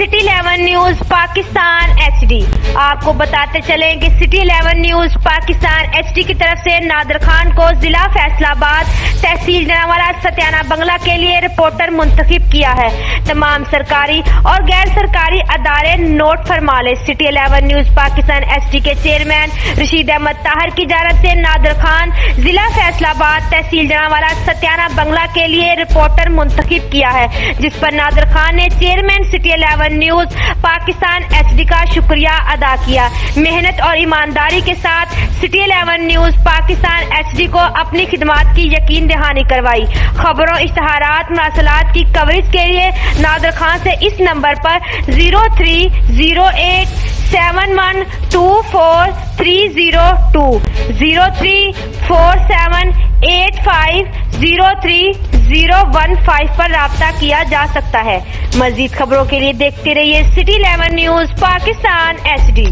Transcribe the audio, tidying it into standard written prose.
City 11 news Pakistan HD। आपको बताते चलें कि सिटी 11 न्यूज पाकिस्तान HD की तरफ से नादिर खान को जिला फैसलाबाद तहसील जनावाला सत्याना बंगला के लिए रिपोर्टर मुंतखब किया है। तमाम सरकारी और गैर सरकारी अदारे नोट फरमा ले। सिटी 11 न्यूज पाकिस्तान HD के चेयरमैन रशीद अहमद ताहिर की जानिब से नादिर खान जिला फैसलाबाद तहसील जनावाला सत्याना बंगला के लिए रिपोर्टर मुंतखब किया है, जिस पर नादिर खान ने chairman city 11 news Pakistan HD का शुक्रिया अदा किया। मेहनत और ईमानदारी के साथ सिटी 11 न्यूज पाकिस्तान HD को अपनी खिदमात की यकीन दहानी करवाई। खबरों, इश्तहारात, मरासलात की कवरेज के लिए नादिर खान से इस नंबर पर 0308 7124 03478503 पर राब्ता किया जा सकता है। मजीद खबरों के लिए देखते रहिए सिटी 11 न्यूज पाकिस्तान HD।